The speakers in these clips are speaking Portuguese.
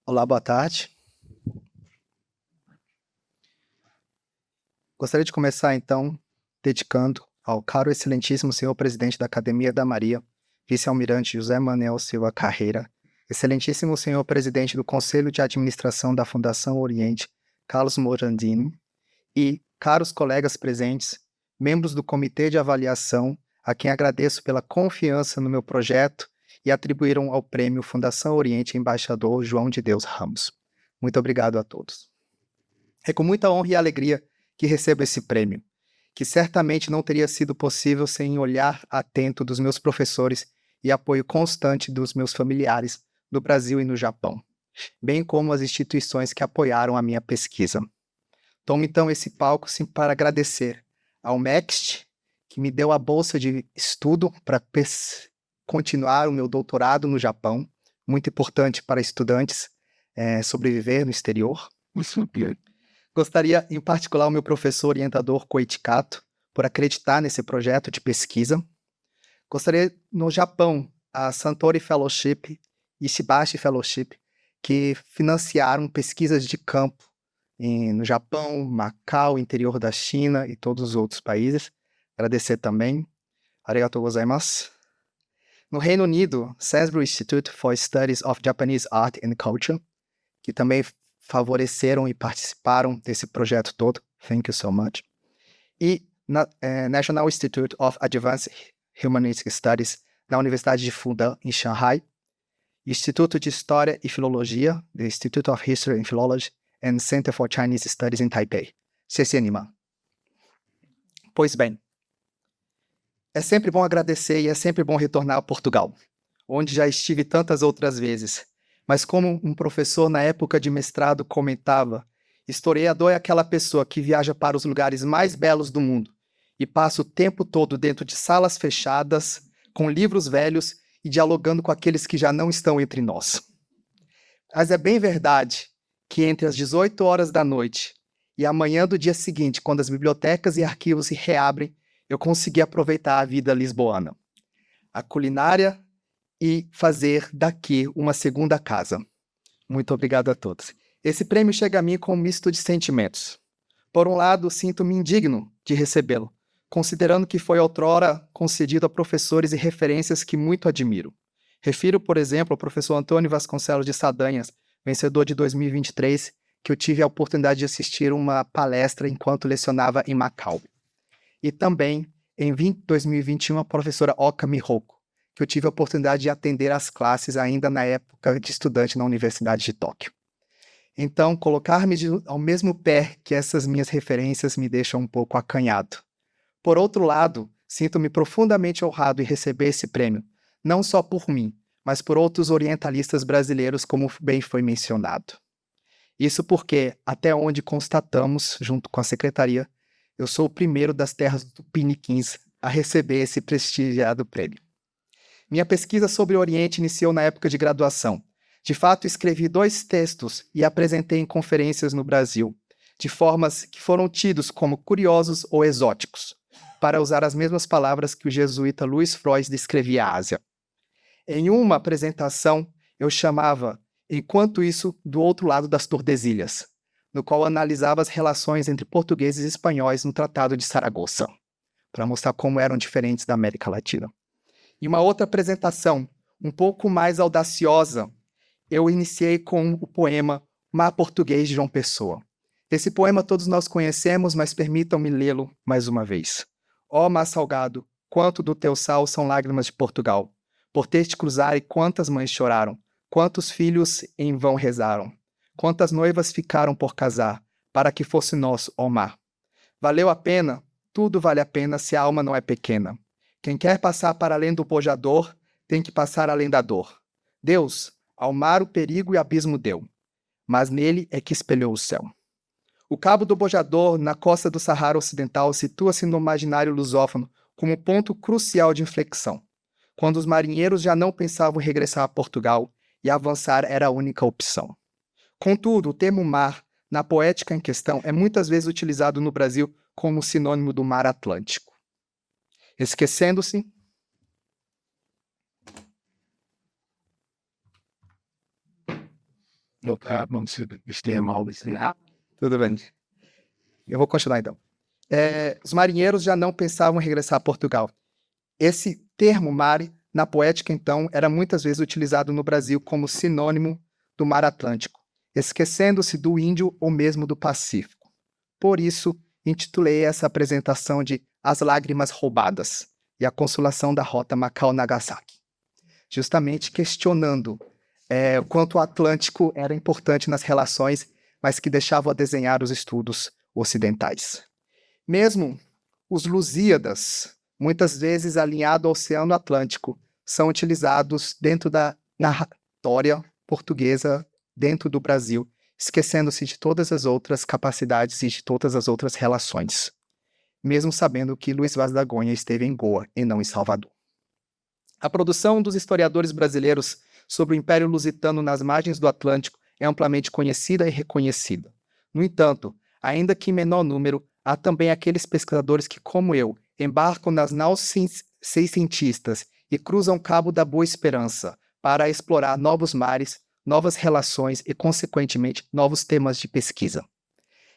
Olá, boa tarde. Gostaria de começar, então, dedicando ao caro excelentíssimo senhor presidente da Academia da Maria, vice-almirante José Manuel Silva Carreira, excelentíssimo senhor presidente do Conselho de Administração da Fundação Oriente, Carlos Morandini, e caros colegas presentes, membros do Comitê de Avaliação, a quem agradeço pela confiança no meu projeto e atribuíram ao prêmio Fundação Oriente Embaixador João de Deus Ramos. Muito obrigado a todos. É com muita honra e alegria que recebo esse prêmio, que certamente não teria sido possível sem olhar atento dos meus professores e apoio constante dos meus familiares no Brasil e no Japão, bem como as instituições que apoiaram a minha pesquisa. Tomo então esse palco sim para agradecer ao MEXT, que me deu a bolsa de estudo para continuar o meu doutorado no Japão, muito importante para estudantes sobreviver no exterior. Gostaria, em particular, ao meu professor orientador Koichi Kato, por acreditar nesse projeto de pesquisa. Gostaria, no Japão, a Santori Fellowship e Shibashi Fellowship, que financiaram pesquisas de campo no Japão, Macau, interior da China e todos os outros países. Agradecer também. Arigatou gozaimasu. No Reino Unido, Sainsbury Institute for Studies of Japanese Art and Culture, que também favoreceram e participaram desse projeto todo. Thank you so much. E National Institute of Advanced Humanistic Studies, da Universidade de Fudan, em Shanghai. Instituto de História e Filologia, the Institute of History and Philology, and Center for Chinese Studies in Taipei, CCNIMA. Pois bem, é sempre bom agradecer e é sempre bom retornar a Portugal, onde já estive tantas outras vezes. Mas como um professor na época de mestrado comentava, historiador é aquela pessoa que viaja para os lugares mais belos do mundo e passa o tempo todo dentro de salas fechadas, com livros velhos e dialogando com aqueles que já não estão entre nós. Mas é bem verdade que entre as 18 horas da noite e a manhã do dia seguinte, quando as bibliotecas e arquivos se reabrem, eu consegui aproveitar a vida lisboana, a culinária e fazer daqui uma segunda casa. Muito obrigado a todos. Esse prêmio chega a mim com um misto de sentimentos. Por um lado, sinto-me indigno de recebê-lo, considerando que foi outrora concedido a professores e referências que muito admiro. Refiro, por exemplo, ao professor Antônio Vasconcelos de Sadanhas, vencedor de 2023, que eu tive a oportunidade de assistir uma palestra enquanto lecionava em Macau. E também, em 2021, a professora Oka Mihoko, que eu tive a oportunidade de atender as classes ainda na época de estudante na Universidade de Tóquio. Então, colocar-me ao mesmo pé que essas minhas referências me deixa um pouco acanhado. Por outro lado, sinto-me profundamente honrado em receber esse prêmio, não só por mim, mas por outros orientalistas brasileiros, como bem foi mencionado. Isso porque, até onde constatamos, junto com a secretaria, eu sou o primeiro das terras tupiniquins a receber esse prestigiado prêmio. Minha pesquisa sobre o Oriente iniciou na época de graduação. De fato, escrevi 2 textos e apresentei em conferências no Brasil, de formas que foram tidos como curiosos ou exóticos, para usar as mesmas palavras que o jesuíta Louis Freud descrevia a Ásia. Em uma apresentação, eu chamava, enquanto isso, do outro lado das Tordesilhas, no qual analisava as relações entre portugueses e espanhóis no Tratado de Saragoça, para mostrar como eram diferentes da América Latina. E uma outra apresentação, um pouco mais audaciosa, eu iniciei com o poema Mar Português de João Pessoa. Esse poema todos nós conhecemos, mas permitam-me lê-lo mais uma vez. Ó mar salgado, quanto do teu sal são lágrimas de Portugal. Por ter te cruzar e quantas mães choraram, quantos filhos em vão rezaram, quantas noivas ficaram por casar, para que fosse nosso, ó mar. Valeu a pena? Tudo vale a pena se a alma não é pequena. Quem quer passar para além do bojador, tem que passar além da dor. Deus, ao mar o perigo e abismo deu, mas nele é que espelhou o céu. O Cabo do Bojador, na costa do Saara Ocidental, situa-se no imaginário lusófono como ponto crucial de inflexão, quando os marinheiros já não pensavam em regressar a Portugal e avançar era a única opção. Contudo, o termo mar, na poética em questão, é muitas vezes utilizado no Brasil como sinônimo do mar Atlântico. Esquecendo-se Tudo bem. Eu vou continuar então. Os marinheiros já não pensavam em regressar a Portugal. Esse termo mar, na poética, então, era muitas vezes utilizado no Brasil como sinônimo do mar Atlântico, esquecendo-se do Índio ou mesmo do Pacífico. Por isso, intitulei essa apresentação de As Lágrimas Roubadas e a Consolação da Rota Macau-Nagasaki, justamente questionando o quanto o Atlântico era importante nas relações, mas que deixava a desenhar os estudos ocidentais. Mesmo os Lusíadas, muitas vezes alinhados ao Oceano Atlântico, são utilizados dentro da narratória portuguesa dentro do Brasil, esquecendo-se de todas as outras capacidades e de todas as outras relações, mesmo sabendo que Luís Vaz da Gonha esteve em Goa e não em Salvador. A produção dos historiadores brasileiros sobre o Império Lusitano nas margens do Atlântico é amplamente conhecida e reconhecida. No entanto, ainda que em menor número, há também aqueles pesquisadores que, como eu, embarcam nas naus seiscentistas e cruzam Cabo da Boa Esperança para explorar novos mares, novas relações e, consequentemente, novos temas de pesquisa.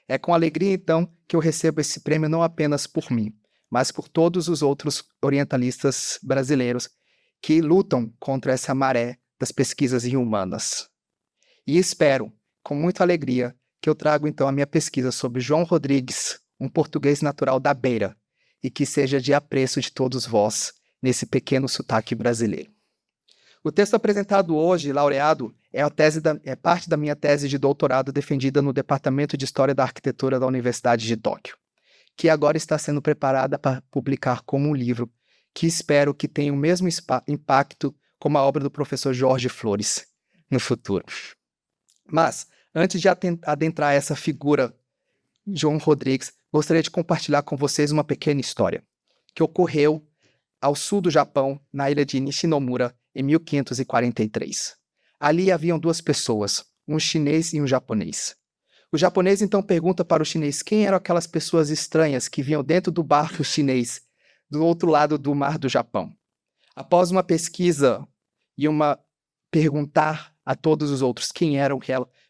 É com alegria, então, que eu recebo esse prêmio não apenas por mim, mas por todos os outros orientalistas brasileiros que lutam contra essa maré das pesquisas inhumanas. E espero, com muita alegria, que eu trago então a minha pesquisa sobre João Rodrigues, um português natural da Beira, e que seja de apreço de todos vós nesse pequeno sotaque brasileiro. O texto apresentado hoje, laureado, é parte da minha tese de doutorado defendida no Departamento de História da Arquitetura da Universidade de Tóquio, que agora está sendo preparada para publicar como um livro, que espero que tenha o mesmo impacto como a obra do professor Jorge Flores no futuro. Mas, antes de adentrar essa figura, João Rodrigues, gostaria de compartilhar com vocês uma pequena história que ocorreu ao sul do Japão, na ilha de Nishinomura, em 1543. Ali haviam duas pessoas, um chinês e um japonês. O japonês então pergunta para o chinês quem eram aquelas pessoas estranhas que vinham dentro do barco chinês do outro lado do mar do Japão. Após uma pesquisa e uma perguntar a todos os outros quem eram,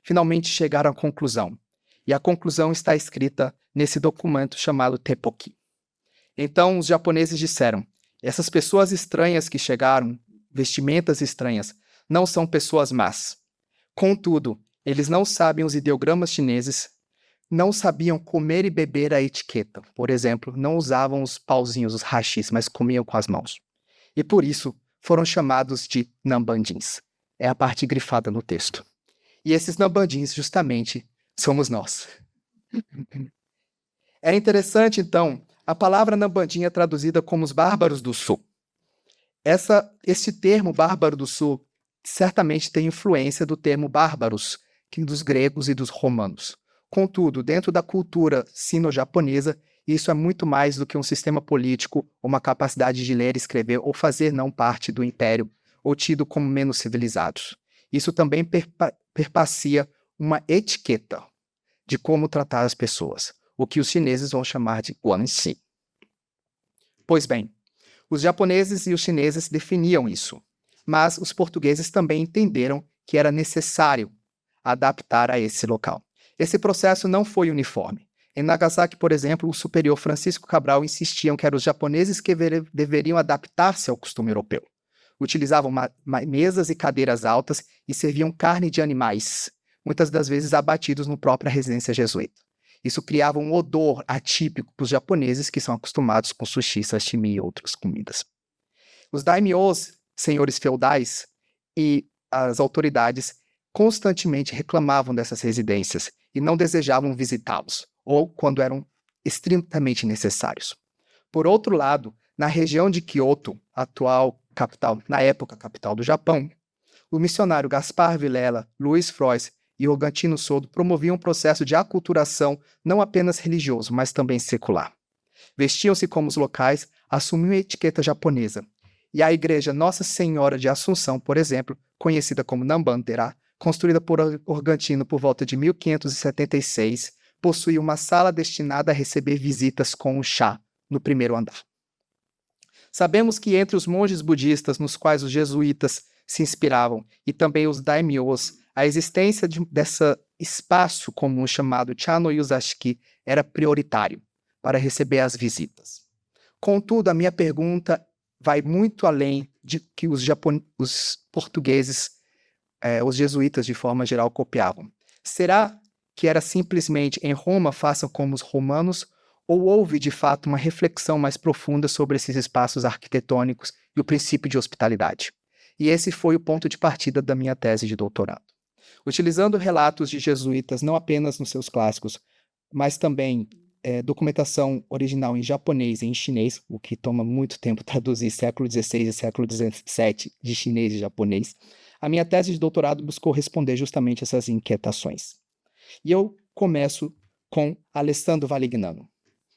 finalmente chegaram à conclusão. E a conclusão está escrita nesse documento chamado Tepoki. Então os japoneses disseram: essas pessoas estranhas que chegaram, vestimentas estranhas, não são pessoas más. Contudo, eles não sabem os ideogramas chineses, não sabiam comer e beber a etiqueta. Por exemplo, não usavam os pauzinhos, os hashis, mas comiam com as mãos. E por isso foram chamados de Nambandins. É a parte grifada no texto. E esses Nambandins, justamente, somos nós. É interessante, então, a palavra Nambandin é traduzida como os bárbaros do sul. Esse termo bárbaro do sul certamente tem influência do termo bárbaros, que dos gregos e dos romanos. Contudo, dentro da cultura sino-japonesa, isso é muito mais do que um sistema político, uma capacidade de ler, escrever ou fazer não parte do império, ou tido como menos civilizados. Isso também perpassia uma etiqueta de como tratar as pessoas, o que os chineses vão chamar de guanxi. Pois bem, os japoneses e os chineses definiam isso, mas os portugueses também entenderam que era necessário adaptar a esse local. Esse processo não foi uniforme. Em Nagasaki, por exemplo, o superior Francisco Cabral insistia que eram os japoneses que deveriam adaptar-se ao costume europeu. Utilizavam mesas e cadeiras altas e serviam carne de animais, muitas das vezes abatidos na própria residência jesuíta. Isso criava um odor atípico para os japoneses que são acostumados com sushi, sashimi e outras comidas. Os daimyos, senhores feudais, e as autoridades constantemente reclamavam dessas residências e não desejavam visitá-los, ou quando eram estritamente necessários. Por outro lado, na região de Kyoto, atual capital, na época capital do Japão, o missionário Gaspar Vilela, Luiz Frois e Ogantino Sodo promoviam um processo de aculturação não apenas religioso, mas também secular. Vestiam-se como os locais, assumiam a etiqueta japonesa. E a igreja Nossa Senhora de Assunção, por exemplo, conhecida como Nambandera, construída por Ogantino por volta de 1576, possuía uma sala destinada a receber visitas com um chá no primeiro andar. Sabemos que entre os monges budistas nos quais os jesuítas se inspiravam e também os daimyos, a existência desse espaço comum chamado Cha-no-Yuzashiki era prioritário para receber as visitas. Contudo, a minha pergunta vai muito além de que os portugueses, os jesuítas de forma geral, copiavam. Será que era simplesmente em Roma façam como os romanos, ou houve de fato uma reflexão mais profunda sobre esses espaços arquitetônicos e o princípio de hospitalidade? E esse foi o ponto de partida da minha tese de doutorado. Utilizando relatos de jesuítas não apenas nos seus clássicos, mas também documentação original em japonês e em chinês, o que toma muito tempo traduzir século XVI e século XVII de chinês e japonês, a minha tese de doutorado buscou responder justamente essas inquietações. E eu começo com Alessandro Valignano,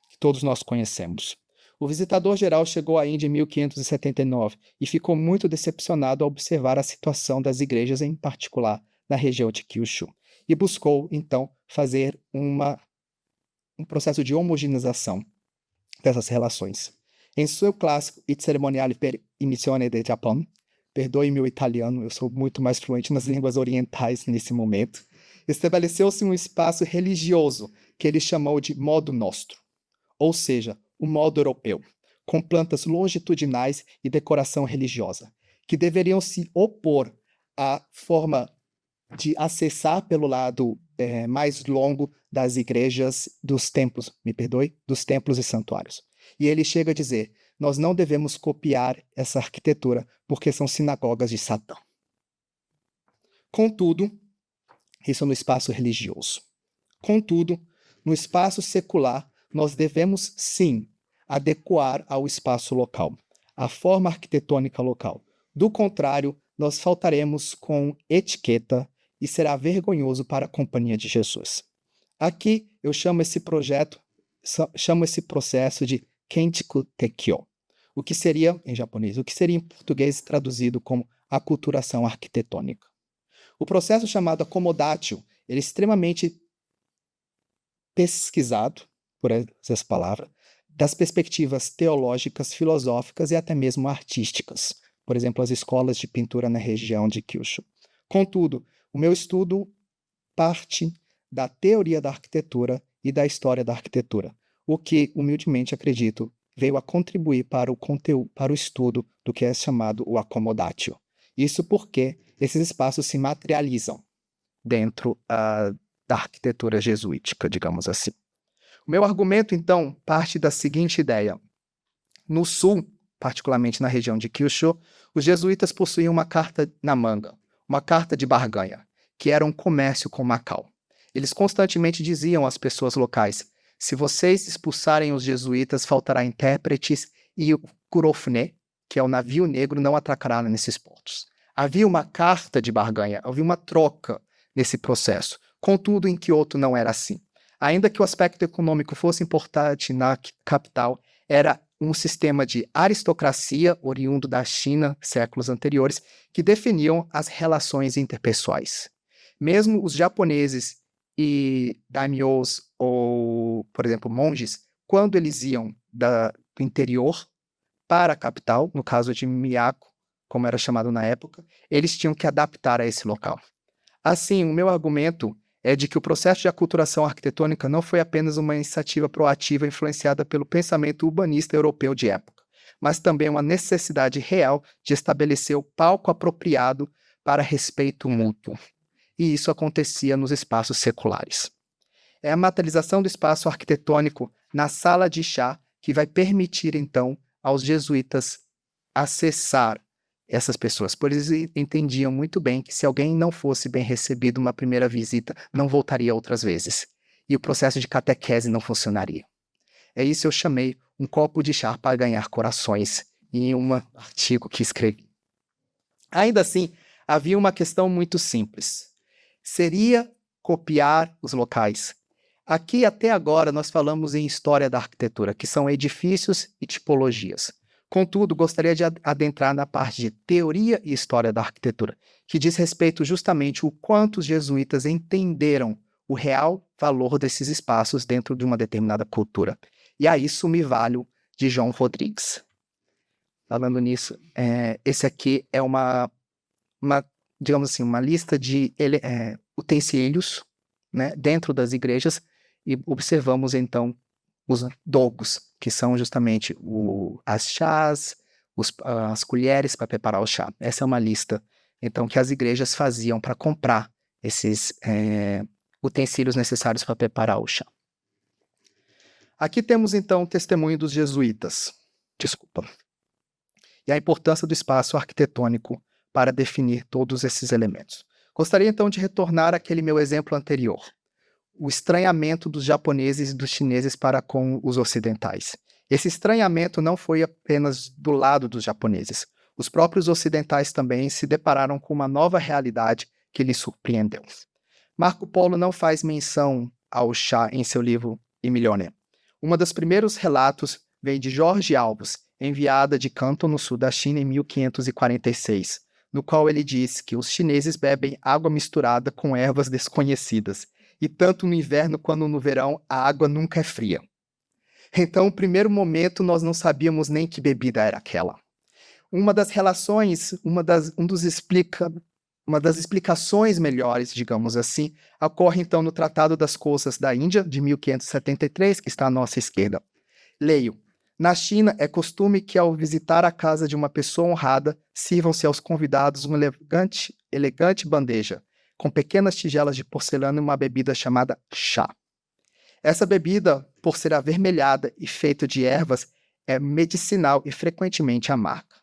que todos nós conhecemos. O visitador geral chegou à Índia em 1579 e ficou muito decepcionado ao observar a situação das igrejas, em particular na região de Kyushu, e buscou, então, fazer um processo de homogeneização dessas relações. Em seu clássico Il Cerimoniale per Immissione del Japão, perdoe-me o italiano, eu sou muito mais fluente nas línguas orientais nesse momento, estabeleceu-se um espaço religioso que ele chamou de modo nostro, ou seja, o modo europeu, com plantas longitudinais e decoração religiosa, que deveriam se opor à forma de acessar pelo lado mais longo das igrejas, dos templos, dos templos e santuários. E ele chega a dizer, nós não devemos copiar essa arquitetura porque são sinagogas de Satã. Contudo, isso no espaço religioso. Contudo, no espaço secular, nós devemos, sim, adequar ao espaço local, à forma arquitetônica local. Do contrário, nós faltaremos com etiqueta e será vergonhoso para a Companhia de Jesus. Aqui eu chamo esse processo de Kenchiku Tekkyo, o que seria, em japonês, o que seria em português traduzido como aculturação arquitetônica. O processo chamado Acomodatio, ele é extremamente pesquisado, por essa palavra, das perspectivas teológicas, filosóficas e até mesmo artísticas. Por exemplo, as escolas de pintura na região de Kyushu. Contudo, o meu estudo parte da teoria da arquitetura e da história da arquitetura, o que, humildemente acredito, veio a contribuir para o conteúdo, para o estudo do que é chamado o acomodatio. Isso porque esses espaços se materializam dentro da arquitetura jesuítica, digamos assim. O meu argumento, então, parte da seguinte ideia. No sul, particularmente na região de Kyushu, os jesuítas possuíam uma carta na manga, uma carta de barganha, que era um comércio com Macau. Eles constantemente diziam às pessoas locais, se vocês expulsarem os jesuítas, faltará intérpretes e o Kurofune, que é o navio negro, não atracará nesses portos. Havia uma carta de barganha, havia uma troca nesse processo. Contudo, em Kyoto não era assim. Ainda que o aspecto econômico fosse importante na capital, era um sistema de aristocracia oriundo da China, séculos anteriores, que definiam as relações interpessoais. Mesmo os japoneses e daimyos, ou, por exemplo, monges, quando eles iam do interior para a capital, no caso de Miyako, como era chamado na época, eles tinham que adaptar a esse local. Assim, o meu argumento é de que o processo de aculturação arquitetônica não foi apenas uma iniciativa proativa influenciada pelo pensamento urbanista europeu de época, mas também uma necessidade real de estabelecer o palco apropriado para respeito mútuo. E isso acontecia nos espaços seculares. É a materialização do espaço arquitetônico na sala de chá que vai permitir, então, aos jesuítas acessar essas pessoas, pois eles entendiam muito bem que se alguém não fosse bem recebido uma primeira visita, não voltaria outras vezes. E o processo de catequese não funcionaria. É isso que eu chamei um copo de chá para ganhar corações, em um artigo que escrevi. Ainda assim, havia uma questão muito simples. Seria copiar os locais? Aqui, até agora, nós falamos em história da arquitetura, que são edifícios e tipologias. Contudo, gostaria de adentrar na parte de teoria e história da arquitetura, que diz respeito justamente o quanto os jesuítas entenderam o real valor desses espaços dentro de uma determinada cultura. E a isso me valho de João Rodrigues. Falando nisso, esse aqui é uma digamos assim, uma lista de utensílios, né, dentro das igrejas, e observamos então os dogos, que são justamente as chás, as colheres para preparar o chá. Essa é uma lista, então, que as igrejas faziam para comprar esses utensílios necessários para preparar o chá. Aqui temos, então, o testemunho dos jesuítas. Desculpa. E a importância do espaço arquitetônico para definir todos esses elementos. Gostaria, então, de retornar àquele meu exemplo anterior. O estranhamento dos japoneses e dos chineses para com os ocidentais. Esse estranhamento não foi apenas do lado dos japoneses. Os próprios ocidentais também se depararam com uma nova realidade que lhes surpreendeu. Marco Polo não faz menção ao chá em seu livro I Milione. Um dos primeiros relatos vem de Jorge Alves, enviada de Canton, no sul da China, em 1546, no qual ele diz que os chineses bebem água misturada com ervas desconhecidas, e tanto no inverno quanto no verão a água nunca é fria. Então, no primeiro momento, nós não sabíamos nem que bebida era aquela. Uma das explicações melhores, digamos assim, ocorre então no Tratado das Coisas da Índia, de 1573, que está à nossa esquerda. Leio. Na China, é costume que, ao visitar a casa de uma pessoa honrada, sirvam-se aos convidados uma elegante bandeja, com pequenas tigelas de porcelana e uma bebida chamada chá. Essa bebida, por ser avermelhada e feita de ervas, é medicinal e frequentemente amarga,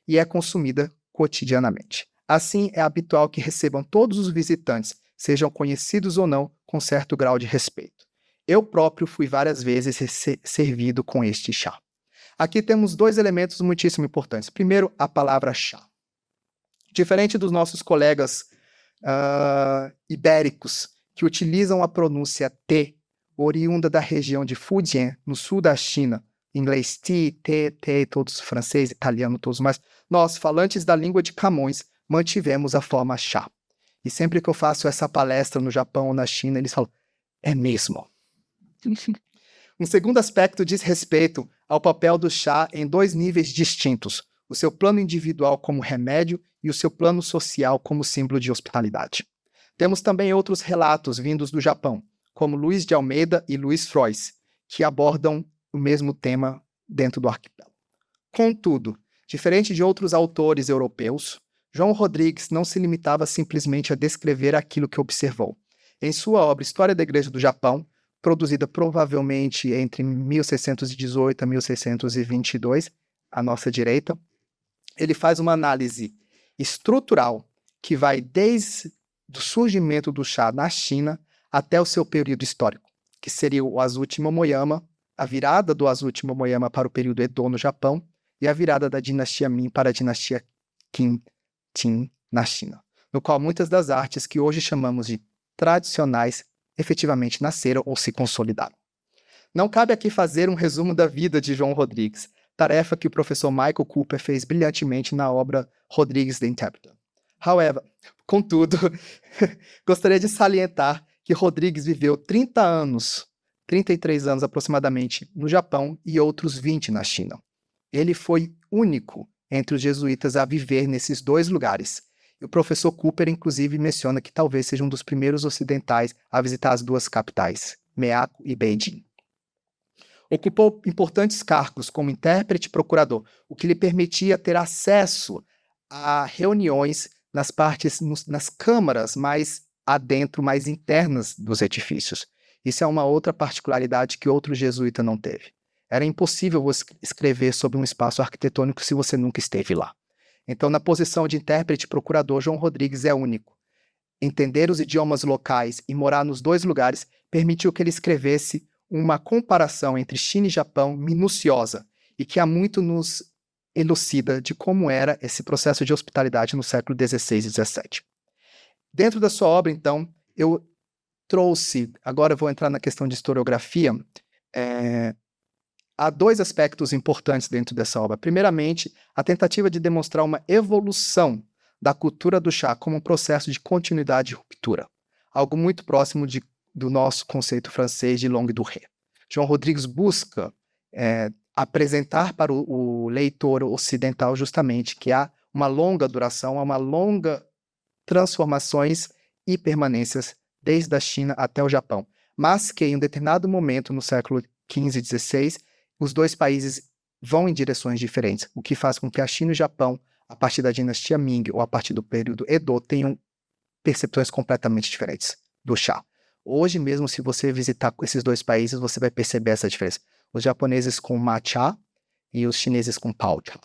e é consumida cotidianamente. Assim, é habitual que recebam todos os visitantes, sejam conhecidos ou não, com certo grau de respeito. Eu próprio fui várias vezes servido com este chá. Aqui temos dois elementos muitíssimo importantes. Primeiro, a palavra chá. Diferente dos nossos colegas ibéricos, que utilizam a pronúncia T, oriunda da região de Fujian, no sul da China, inglês T, todos francês, italiano, todos mais, nós, falantes da língua de Camões, mantivemos a forma chá. E sempre que eu faço essa palestra no Japão ou na China, eles falam, é mesmo. Um segundo aspecto diz respeito ao papel do chá em dois níveis distintos, o seu plano individual como remédio e o seu plano social como símbolo de hospitalidade. Temos também outros relatos vindos do Japão, como Luiz de Almeida e Luiz Frois, que abordam o mesmo tema dentro do arquipélago. Contudo, diferente de outros autores europeus, João Rodrigues não se limitava simplesmente a descrever aquilo que observou. Em sua obra História da Igreja do Japão, produzida provavelmente entre 1618 a 1622, à nossa direita, ele faz uma análise estrutural que vai desde o surgimento do chá na China até o seu período histórico, que seria o Azuchi Momoyama, a virada do Azuchi Momoyama para o período Edo no Japão e a virada da dinastia Ming para a dinastia Qing na China, no qual muitas das artes que hoje chamamos de tradicionais efetivamente nasceram ou se consolidaram. Não cabe aqui fazer um resumo da vida de João Rodrigues, tarefa que o professor Michael Cooper fez brilhantemente na obra Rodrigues the Interpreter. Contudo, gostaria de salientar que Rodrigues viveu 33 anos aproximadamente, no Japão e outros 20 na China. Ele foi único entre os jesuítas a viver nesses dois lugares. E o professor Cooper, inclusive, menciona que talvez seja um dos primeiros ocidentais a visitar as duas capitais, Meako e Beijing. Ocupou importantes cargos como intérprete e procurador, o que lhe permitia ter acesso a reuniões nas câmaras mais adentro, mais internas dos edifícios. Isso é uma outra particularidade que outro jesuíta não teve. Era impossível você escrever sobre um espaço arquitetônico se você nunca esteve lá. Então, na posição de intérprete e procurador, João Rodrigues é único. Entender os idiomas locais e morar nos dois lugares permitiu que ele escrevesse uma comparação entre China e Japão minuciosa e que há muito nos elucida de como era esse processo de hospitalidade no século XVI e XVII. Dentro da sua obra, então, eu trouxe, agora eu vou entrar na questão de historiografia, há dois aspectos importantes dentro dessa obra. Primeiramente, a tentativa de demonstrar uma evolução da cultura do chá como um processo de continuidade e ruptura, algo muito próximo do nosso conceito francês de longue durée. João Rodrigues busca apresentar para o leitor ocidental justamente que há uma longa duração, há uma longa transformações e permanências desde a China até o Japão, mas que em um determinado momento no século XV e XVI, os dois países vão em direções diferentes, o que faz com que a China e o Japão, a partir da dinastia Ming ou a partir do período Edo, tenham percepções completamente diferentes do chá. Hoje mesmo, se você visitar esses dois países, você vai perceber essa diferença. Os japoneses com matcha e os chineses com pao cha,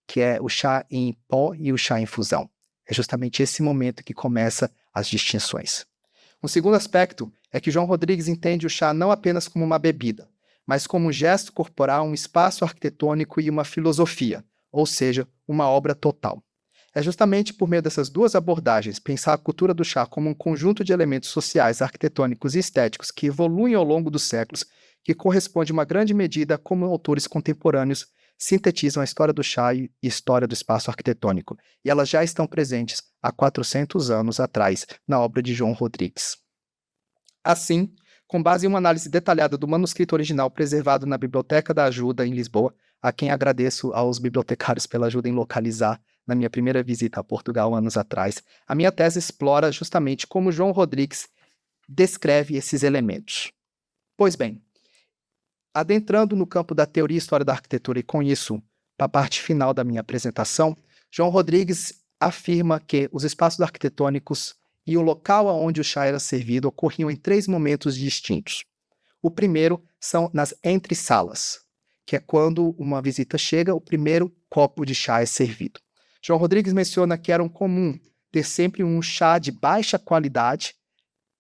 que é o chá em pó e o chá em infusão. É justamente esse momento que começa as distinções. Um segundo aspecto é que João Rodrigues entende o chá não apenas como uma bebida, mas como um gesto corporal, um espaço arquitetônico e uma filosofia, ou seja, uma obra total. É justamente por meio dessas duas abordagens, pensar a cultura do chá como um conjunto de elementos sociais, arquitetônicos e estéticos que evoluem ao longo dos séculos, que corresponde em uma grande medida a como autores contemporâneos sintetizam a história do chá e história do espaço arquitetônico, e elas já estão presentes há 400 anos atrás na obra de João Rodrigues. Assim, com base em uma análise detalhada do manuscrito original preservado na Biblioteca da Ajuda, em Lisboa, a quem agradeço aos bibliotecários pela ajuda em localizar na minha primeira visita a Portugal anos atrás, a minha tese explora justamente como João Rodrigues descreve esses elementos. Pois bem, adentrando no campo da teoria e história da arquitetura e com isso, para a parte final da minha apresentação, João Rodrigues afirma que os espaços arquitetônicos e o local onde o chá era servido ocorriam em 3 momentos distintos. O primeiro são nas entre-salas, que é quando uma visita chega, o primeiro copo de chá é servido. João Rodrigues menciona que era comum ter sempre um chá de baixa qualidade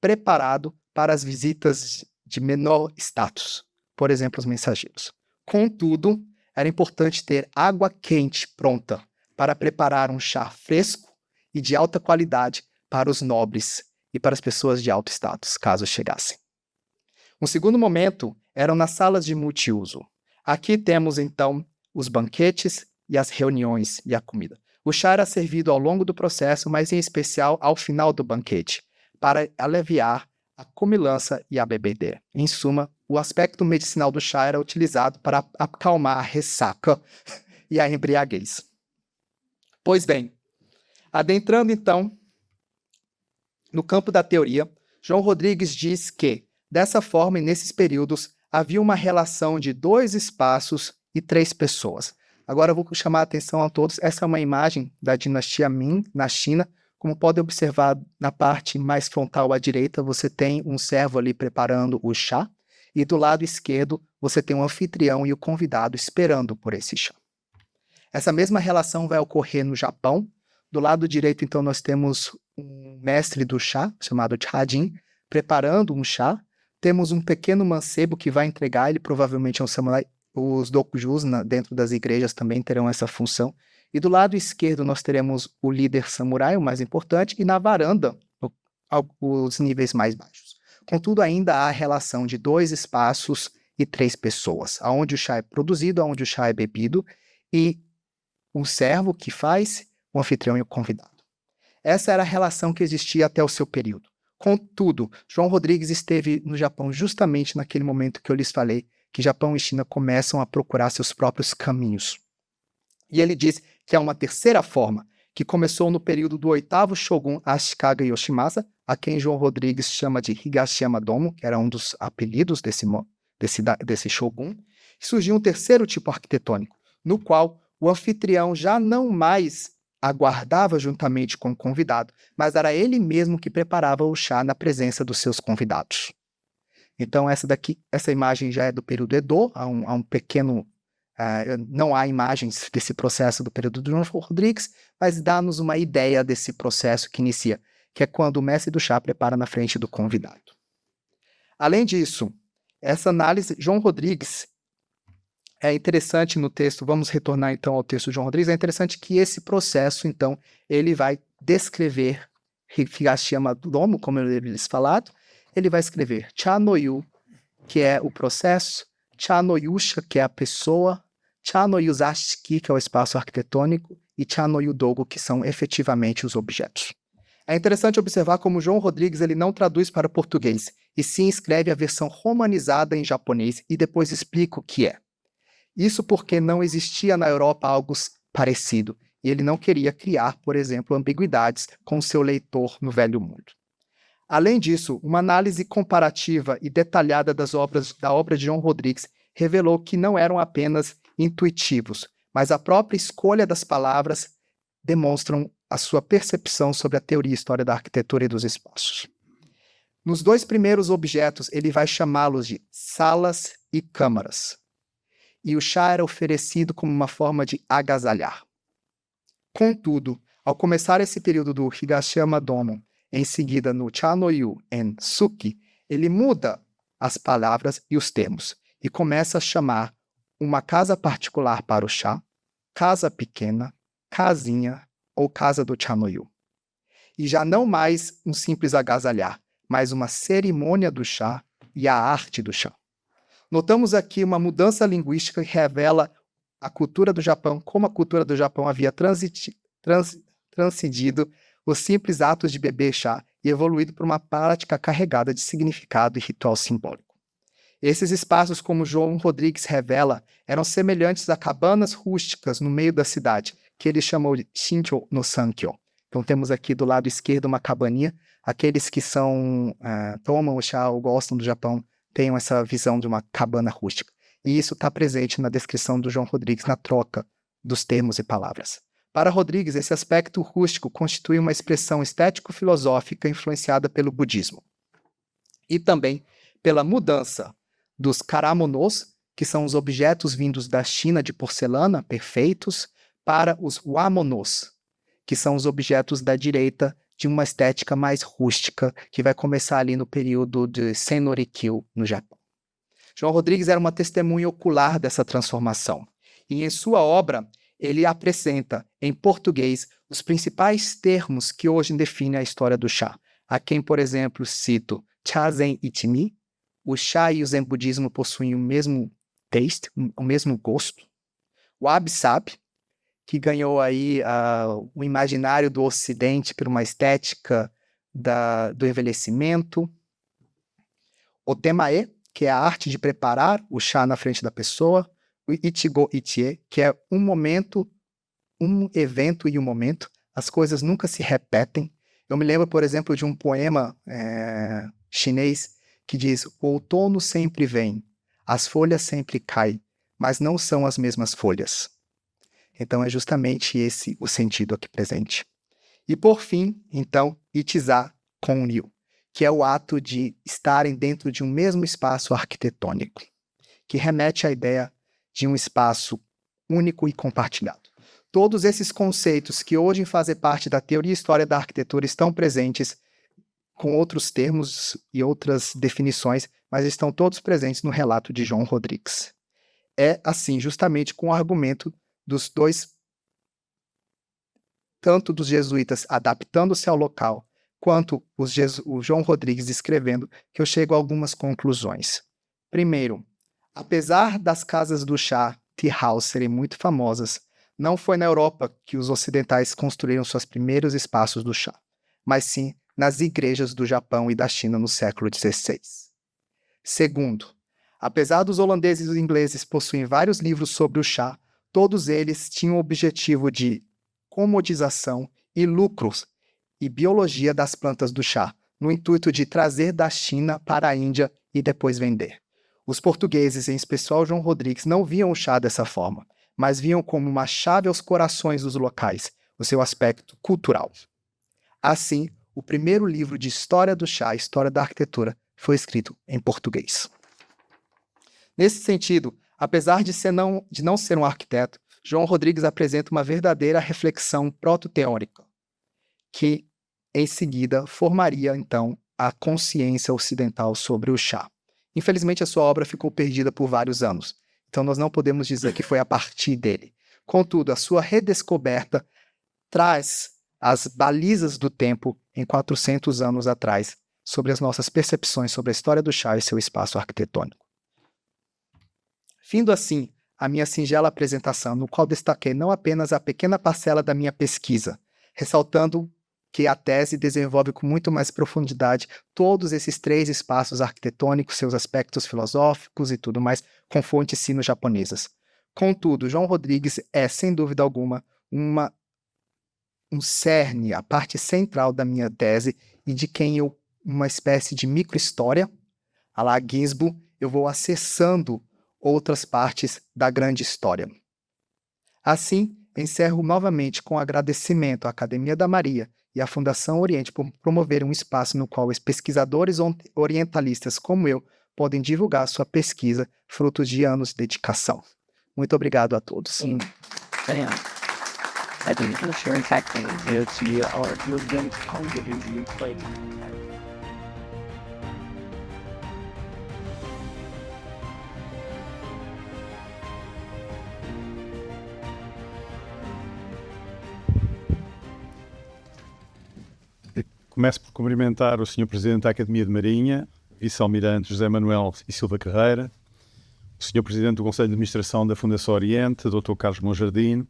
preparado para as visitas de menor status, por exemplo, os mensageiros. Contudo, era importante ter água quente pronta para preparar um chá fresco e de alta qualidade para os nobres e para as pessoas de alto status, caso chegassem. Um segundo momento eram nas salas de multiuso. Aqui temos, então, os banquetes e as reuniões e a comida. O chá era servido ao longo do processo, mas em especial ao final do banquete, para aliviar a comilança e a bebedeira. Em suma, o aspecto medicinal do chá era utilizado para acalmar a ressaca e a embriaguez. Pois bem, adentrando então no campo da teoria, João Rodrigues diz que, dessa forma e nesses períodos, havia uma relação de 2 espaços e 3 pessoas. Agora eu vou chamar a atenção a todos, essa é uma imagem da dinastia Ming, na China. Como podem observar, na parte mais frontal à direita, você tem um servo ali preparando o chá, e do lado esquerdo você tem o anfitrião e o convidado esperando por esse chá. Essa mesma relação vai ocorrer no Japão. Do lado direito, então, nós temos um mestre do chá, chamado Chajin, preparando um chá. Temos um pequeno mancebo que vai entregar, ele provavelmente é um samurai. Os dokujus dentro das igrejas também terão essa função. E do lado esquerdo nós teremos o líder samurai, o mais importante, e na varanda, os níveis mais baixos. Contudo, ainda há a relação de 2 espaços e 3 pessoas, aonde o chá é produzido, aonde o chá é bebido, e um servo que faz, o anfitrião e o convidado. Essa era a relação que existia até o seu período. Contudo, João Rodrigues esteve no Japão justamente naquele momento que eu lhes falei, que Japão e China começam a procurar seus próprios caminhos. E ele diz que há uma terceira forma, que começou no período do 8º shogun Ashikaga Yoshimasa, a quem João Rodrigues chama de Higashiyama Domo, que era um dos apelidos desse shogun, e surgiu um terceiro tipo arquitetônico, no qual o anfitrião já não mais aguardava juntamente com o convidado, mas era ele mesmo que preparava o chá na presença dos seus convidados. Então essa imagem já é do período Edo, há um pequeno... não há imagens desse processo do período de João Rodrigues, mas dá-nos uma ideia desse processo que inicia, que é quando o mestre do chá prepara na frente do convidado. Além disso, essa análise, João Rodrigues, é interessante no texto, vamos retornar então ao texto de João Rodrigues, é interessante que esse processo, então, ele vai descrever Higashiyama Domo, como eu lhes falado, ele vai escrever Cha no Yu, que é o processo, Cha no Yusha, que é a pessoa, Cha no Yuzashiki, que é o espaço arquitetônico, e Cha no Yudogo, que são efetivamente os objetos. É interessante observar como João Rodrigues ele não traduz para português, e sim escreve a versão romanizada em japonês e depois explica o que é. Isso porque não existia na Europa algo parecido, e ele não queria criar, por exemplo, ambiguidades com seu leitor no Velho Mundo. Além disso, uma análise comparativa e detalhada da obra de João Rodrigues revelou que não eram apenas intuitivos, mas a própria escolha das palavras demonstram a sua percepção sobre a teoria e história da arquitetura e dos espaços. Nos dois primeiros objetos, ele vai chamá-los de salas e câmaras. E o chá era oferecido como uma forma de agasalhar. Contudo, ao começar esse período do Higashiyama Domo, em seguida no Cha-no-yu en Suki, ele muda as palavras e os termos e começa a chamar uma casa particular para o chá, casa pequena, casinha ou casa do Cha-no-yu. E já não mais um simples agasalhar, mas uma cerimônia do chá e a arte do chá. Notamos aqui uma mudança linguística que revela a cultura do Japão, como a cultura do Japão havia transcendido os simples atos de beber chá e evoluído para uma prática carregada de significado e ritual simbólico. Esses espaços, como João Rodrigues revela, eram semelhantes a cabanas rústicas no meio da cidade, que ele chamou de Shincho no Sankyo. Então temos aqui do lado esquerdo uma cabaninha. Aqueles que tomam o chá ou gostam do Japão têm essa visão de uma cabana rústica. E isso está presente na descrição do João Rodrigues na troca dos termos e palavras. Para Rodrigues, esse aspecto rústico constitui uma expressão estético-filosófica influenciada pelo budismo. E também pela mudança dos karamonos, que são os objetos vindos da China de porcelana, perfeitos, para os wamonos, que são os objetos da direita de uma estética mais rústica, que vai começar ali no período de Sennorikyo, no Japão. João Rodrigues era uma testemunha ocular dessa transformação. E em sua obra, ele apresenta, em português, os principais termos que hoje definem a história do chá. A quem, por exemplo, cito Chazen Ichimi, o chá e o zen budismo possuem o mesmo taste, o mesmo gosto. O Wabi-sabi, que ganhou aí o imaginário do Ocidente por uma estética do envelhecimento. O Temae, que é a arte de preparar o chá na frente da pessoa. O Ichigo Ichie, que é um momento, um evento e um momento. As coisas nunca se repetem. Eu me lembro, por exemplo, de um poema chinês que diz: o outono sempre vem, as folhas sempre caem, mas não são as mesmas folhas. Então é justamente esse o sentido aqui presente. E por fim, então, Ichiza Konryu, que é o ato de estarem dentro de um mesmo espaço arquitetônico, que remete à ideia de um espaço único e compartilhado. Todos esses conceitos que hoje fazem parte da teoria e história da arquitetura estão presentes com outros termos e outras definições, mas estão todos presentes no relato de João Rodrigues. É assim, justamente com o argumento dos dois, tanto dos jesuítas adaptando-se ao local, quanto o João Rodrigues escrevendo, que eu chego a algumas conclusões. Primeiro, apesar das casas do chá, tea house, serem muito famosas, não foi na Europa que os ocidentais construíram seus primeiros espaços do chá, mas sim nas igrejas do Japão e da China no século XVI. Segundo, apesar dos holandeses e os ingleses possuírem vários livros sobre o chá, todos eles tinham o objetivo de comodização e lucros e biologia das plantas do chá, no intuito de trazer da China para a Índia e depois vender. Os portugueses, em especial João Rodrigues, não viam o chá dessa forma, mas viam como uma chave aos corações dos locais, o seu aspecto cultural. Assim, o primeiro livro de história do chá, História da Arquitetura, foi escrito em português. Nesse sentido, apesar de não ser um arquiteto, João Rodrigues apresenta uma verdadeira reflexão proto-teórica, que, em seguida, formaria, então, a consciência ocidental sobre o chá. Infelizmente, a sua obra ficou perdida por vários anos, então nós não podemos dizer que foi a partir dele. Contudo, a sua redescoberta traz as balizas do tempo em 400 anos atrás, sobre as nossas percepções sobre a história do chá e seu espaço arquitetônico. Findo assim a minha singela apresentação, no qual destaquei não apenas a pequena parcela da minha pesquisa, ressaltando que a tese desenvolve com muito mais profundidade todos esses 3 espaços arquitetônicos, seus aspectos filosóficos e tudo mais, com fontes sino-japonesas. Contudo, João Rodrigues é, sem dúvida alguma, uma um cerne, a parte central da minha tese e de quem eu, uma espécie de microhistória, à la Ginsburg, eu vou acessando outras partes da grande história. Assim, encerro novamente com agradecimento à Academia da Maria e à Fundação Oriente por promover um espaço no qual os pesquisadores orientalistas como eu podem divulgar sua pesquisa, frutos de anos de dedicação. Muito obrigado a todos. Começo por cumprimentar o Sr. Presidente da Academia de Marinha, Vice-Almirante José Manuel e Silva Carreira, o Sr. Presidente do Conselho de Administração da Fundação Oriente, Dr. Carlos Monjardim,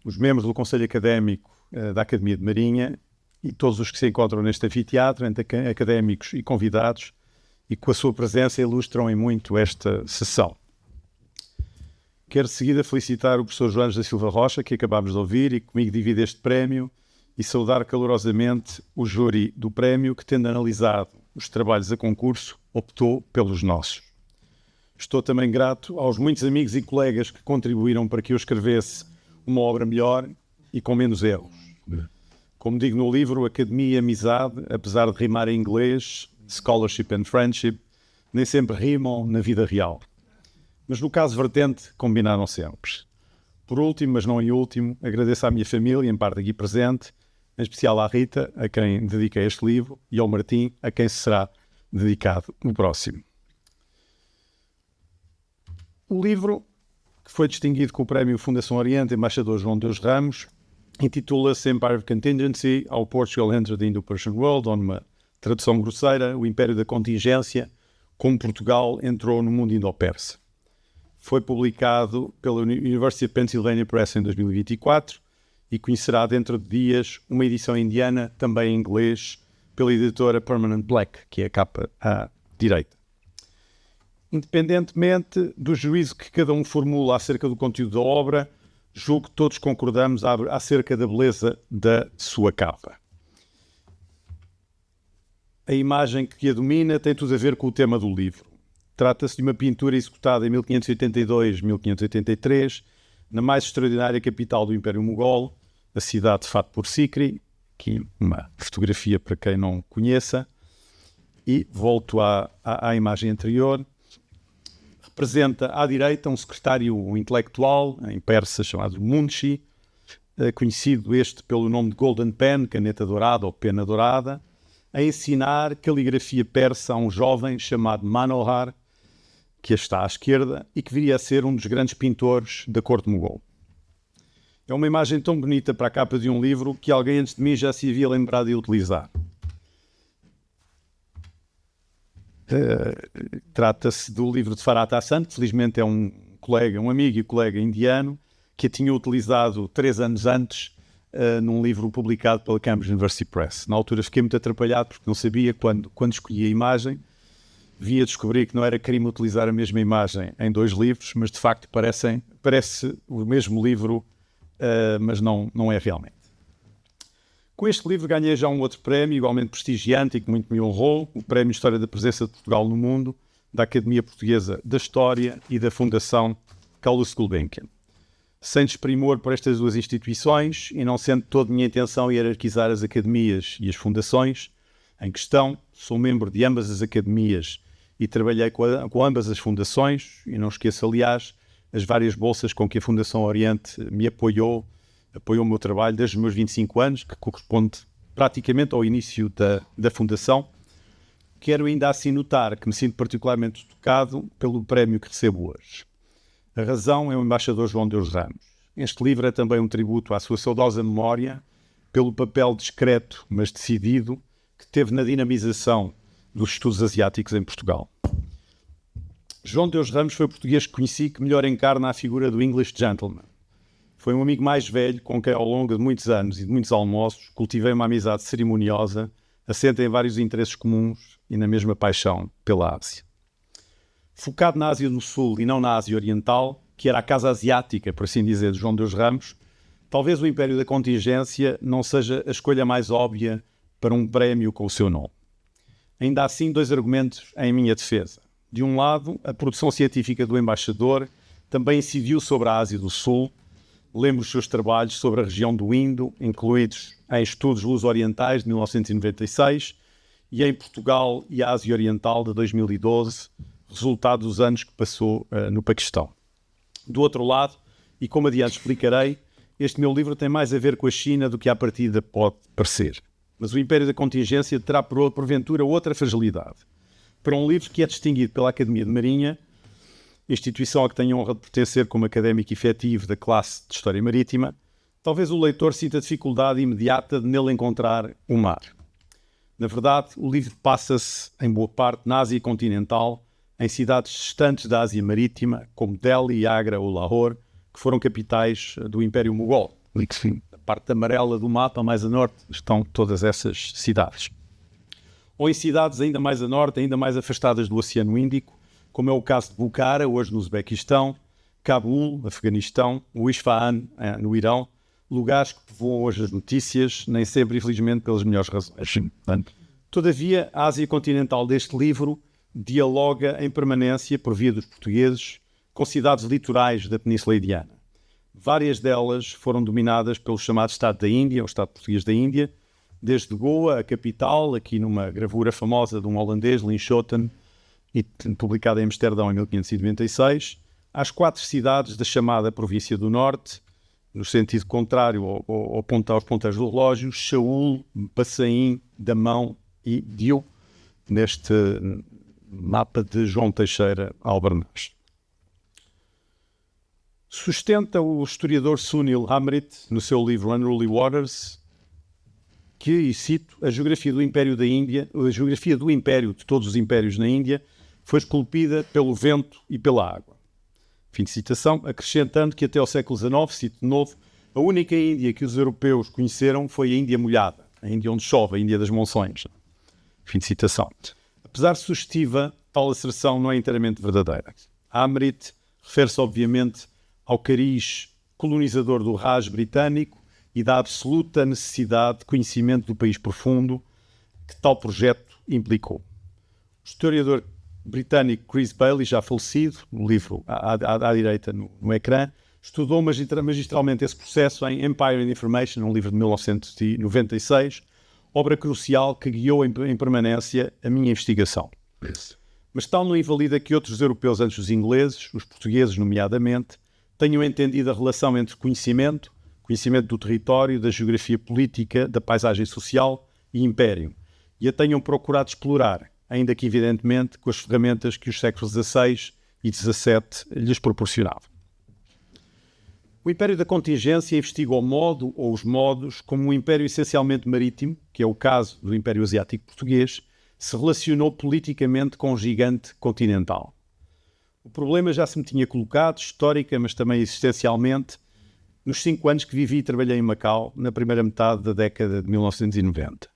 os membros do Conselho Académico da Academia de Marinha e todos os que se encontram neste anfiteatro, entre académicos e convidados, e com a sua presença ilustram em muito esta sessão. Quero de seguida felicitar o professor João da Silva Rocha, que acabámos de ouvir e que comigo divide este prémio, e saudar calorosamente o júri do prémio que, tendo analisado os trabalhos a concurso, optou pelos nossos. Estou também grato aos muitos amigos e colegas que contribuíram para que eu escrevesse uma obra melhor e com menos erros. Como digo no livro, Academia e Amizade, apesar de rimar em inglês, Scholarship and Friendship, nem sempre rimam na vida real. Mas no caso vertente, combinaram sempre. Por último, mas não em último, agradeço à minha família, em parte aqui presente, em especial à Rita, a quem dediquei este livro, e ao Martim, a quem se será dedicado no próximo. O livro, que foi distinguido com o Prémio Fundação Oriente, Embaixador João Deus Ramos, intitula-se Empire of Contingency, How Portugal Entered the Indo-Persian World, ou numa tradução grosseira, o Império da Contingência, como Portugal entrou no mundo indo-persa. Foi publicado pela University of Pennsylvania Press em 2024 e conhecerá dentro de dias uma edição indiana, também em inglês, pela editora Permanent Black, que é a capa à direita. Independentemente do juízo que cada um formula acerca do conteúdo da obra, julgo que todos concordamos acerca da beleza da sua capa. A imagem que a domina tem tudo a ver com o tema do livro. Trata-se de uma pintura executada em 1582-1583, na mais extraordinária capital do Império Mogol, a cidade de Fatehpur Sikri, aqui uma fotografia para quem não conheça, e volto à imagem anterior. Representa à direita um secretário intelectual, em persa, chamado Munshi, conhecido este pelo nome de Golden Pen, caneta dourada ou pena dourada, a ensinar caligrafia persa a um jovem chamado Manohar, que está à esquerda e que viria a ser um dos grandes pintores da corte mogol. É uma imagem tão bonita para a capa de um livro que alguém antes de mim já se havia lembrado de utilizar. Trata-se do livro de Farhat Hassan, que felizmente é um amigo e colega indiano, que a tinha utilizado 3 anos antes num livro publicado pela Cambridge University Press. Na altura fiquei muito atrapalhado porque não sabia, quando escolhi a imagem, via descobrir que não era crime utilizar a mesma imagem em 2 livros, mas de facto parece o mesmo livro, mas não é realmente. Com este livro ganhei já um outro prémio, igualmente prestigiante e que muito me honrou, o Prémio História da Presença de Portugal no Mundo, da Academia Portuguesa da História e da Fundação Carlos Gulbenkian. Sem desprimor por estas 2 instituições, e não sendo toda minha intenção hierarquizar as academias e as fundações em questão, sou membro de ambas as academias e trabalhei com ambas as fundações, e não esqueço, aliás, as várias bolsas com que a Fundação Oriente me apoiou o meu trabalho desde os meus 25 anos, que corresponde praticamente ao início da Fundação. Quero ainda assim notar que me sinto particularmente tocado pelo prémio que recebo hoje. A razão é o embaixador João Deus Ramos. Este livro é também um tributo à sua saudosa memória, pelo papel discreto, mas decidido, que teve na dinamização dos estudos asiáticos em Portugal. João Deus Ramos foi o português que conheci que melhor encarna a figura do English gentleman. Foi um amigo mais velho com quem, ao longo de muitos anos e de muitos almoços, cultivei uma amizade cerimoniosa, assenta em vários interesses comuns e na mesma paixão pela Ásia. Focado na Ásia do Sul e não na Ásia Oriental, que era a casa asiática, por assim dizer, de João Deus Ramos, talvez o Império da Contingência não seja a escolha mais óbvia para um prémio com o seu nome. Ainda assim, 2 argumentos em minha defesa. De um lado, a produção científica do embaixador também incidiu sobre a Ásia do Sul. Lembro os seus trabalhos sobre a região do Indo, incluídos em Estudos Luso-Orientais de 1996 e em Portugal e Ásia Oriental de 2012, resultado dos anos que passou no Paquistão. Do outro lado, e como adiante explicarei, este meu livro tem mais a ver com a China do que à partida pode parecer. Mas o Império da Contingência terá porventura outra fragilidade. Para um livro que é distinguido pela Academia de Marinha, instituição a que tenho a honra de pertencer como académico efetivo da classe de História Marítima, talvez o leitor sinta dificuldade imediata de nele encontrar o mar. Na verdade, o livro passa-se, em boa parte, na Ásia continental, em cidades distantes da Ásia Marítima, como Delhi, Agra ou Lahore, que foram capitais do Império Mogol. Na parte amarela do mapa, mais a norte, estão todas essas cidades. Ou em cidades ainda mais a norte, ainda mais afastadas do Oceano Índico, como é o caso de Bukhara, hoje no Uzbequistão, Cabul, Afeganistão, o Isfahan, no Irão, lugares que povoam hoje as notícias, nem sempre, infelizmente, pelas melhores razões. Todavia, a Ásia continental deste livro dialoga em permanência, por via dos portugueses, com cidades litorais da Península Indiana. Várias delas foram dominadas pelo chamado Estado da Índia, o Estado português da Índia, desde Goa, a capital, aqui numa gravura famosa de um holandês, Linschoten, e publicada em Amsterdão em 1596, às 4 cidades da chamada Província do Norte, no sentido contrário aos ponteiros do relógio, Shaul, Passaim, Damão e Diu, neste mapa de João Teixeira Albarnás. Sustenta o historiador Sunil Amrit, no seu livro Unruly Waters, que, e cito, a geografia do Império da Índia, a geografia do Império, de todos os impérios na Índia, foi esculpida pelo vento e pela água. Fim de citação, acrescentando que até ao século XIX, cito de novo, a única Índia que os europeus conheceram foi a Índia molhada, a Índia onde chove, a Índia das monções. Fim de citação. Apesar de sugestiva, tal asserção não é inteiramente verdadeira. Amrit refere-se, obviamente, ao cariz colonizador do Raj britânico e da absoluta necessidade de conhecimento do país profundo que tal projeto implicou. O historiador britânico Chris Bailey, já falecido, no livro à direita no ecrã, estudou magistralmente esse processo em Empire and Information, um livro de 1996, obra crucial que guiou em permanência a minha investigação. Mas tal não invalida que outros europeus antes dos ingleses, os portugueses nomeadamente, tenham entendido a relação entre conhecimento do território, da geografia política, da paisagem social e império, e a tenham procurado explorar, ainda que evidentemente com as ferramentas que os séculos XVI e XVII lhes proporcionavam. O Império da Contingência investiga o modo ou os modos como um império essencialmente marítimo, que é o caso do Império Asiático Português, se relacionou politicamente com o gigante continental. O problema já se me tinha colocado, histórica, mas também existencialmente, nos 5 anos que vivi e trabalhei em Macau, na primeira metade da década de 1990.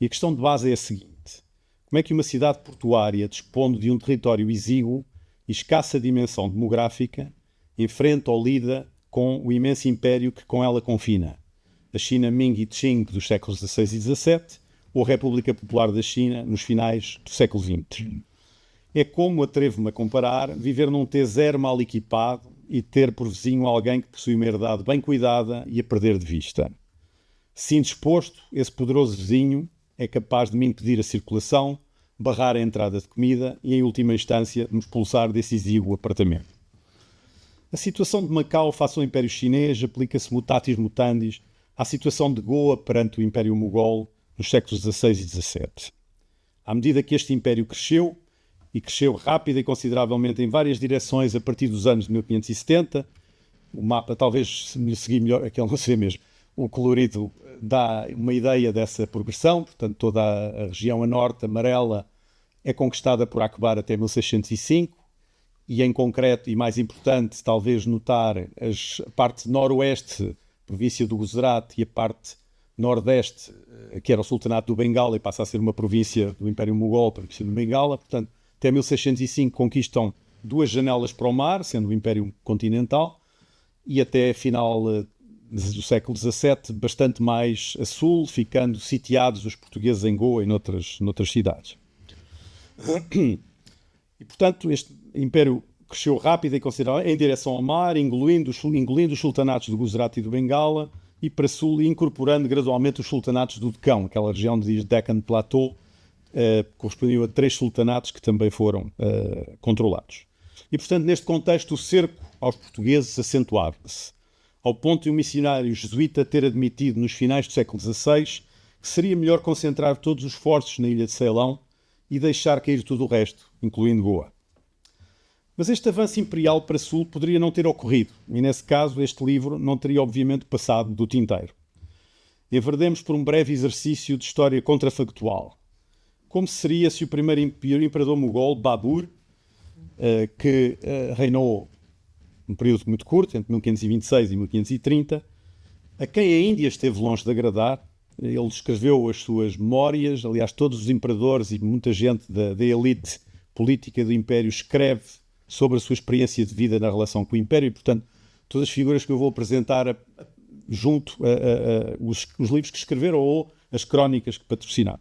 E a questão de base é a seguinte: como é que uma cidade portuária, dispondo de um território exíguo e escassa dimensão demográfica, enfrenta ou lida com o imenso império que com ela confina, a China Ming e Qing dos séculos XVI e XVII ou a República Popular da China nos finais do século XX? É como, atrevo-me a comparar, viver num T0 mal equipado e ter por vizinho alguém que possui uma herdade bem cuidada e a perder de vista. Se indisposto, esse poderoso vizinho é capaz de me impedir a circulação, barrar a entrada de comida e, em última instância, me expulsar desse exíguo apartamento. A situação de Macau face ao Império Chinês aplica-se mutatis mutandis à situação de Goa perante o Império Mogol nos séculos XVI e XVII. À medida que este império cresceu, e cresceu rápida e consideravelmente em várias direções a partir dos anos de 1570, o mapa talvez se me seguir melhor, aquele não se vê mesmo, o colorido dá uma ideia dessa progressão, portanto toda a região a norte, amarela, é conquistada por Akbar até 1605, e em concreto, e mais importante, talvez notar a parte noroeste, província do Gujarat, e a parte nordeste, que era o Sultanato do Bengala, e passa a ser uma província do Império Mogol, a província do Bengala. Portanto, até 1605 conquistam 2 janelas para o mar, sendo o Império Continental, e até final do século XVII, bastante mais a sul, ficando sitiados os portugueses em Goa e noutras cidades. E, portanto, este império cresceu rápido e considerável em direção ao mar, engolindo os sultanatos do Gujarat e do Bengala, e para sul, incorporando gradualmente os sultanatos do Decão, aquela região de Deccan Plateau, correspondiam a 3 sultanatos que também foram controlados. E, portanto, neste contexto, o cerco aos portugueses acentuava-se, ao ponto de um missionário jesuíta ter admitido, nos finais do século XVI, que seria melhor concentrar todos os esforços na ilha de Ceilão e deixar cair tudo o resto, incluindo Goa. Mas este avanço imperial para sul poderia não ter ocorrido, e nesse caso este livro não teria obviamente passado do tinteiro. Enverdemos por um breve exercício de história contrafactual. Como seria se o primeiro imperador mogol, Babur, que reinou um período muito curto, entre 1526 e 1530, a quem a Índia esteve longe de agradar. Ele escreveu as suas memórias, aliás, todos os imperadores e muita gente da elite política do Império escreve sobre a sua experiência de vida na relação com o Império e, portanto, todas as figuras que eu vou apresentar junto os livros que escreveram ou as crónicas que patrocinaram.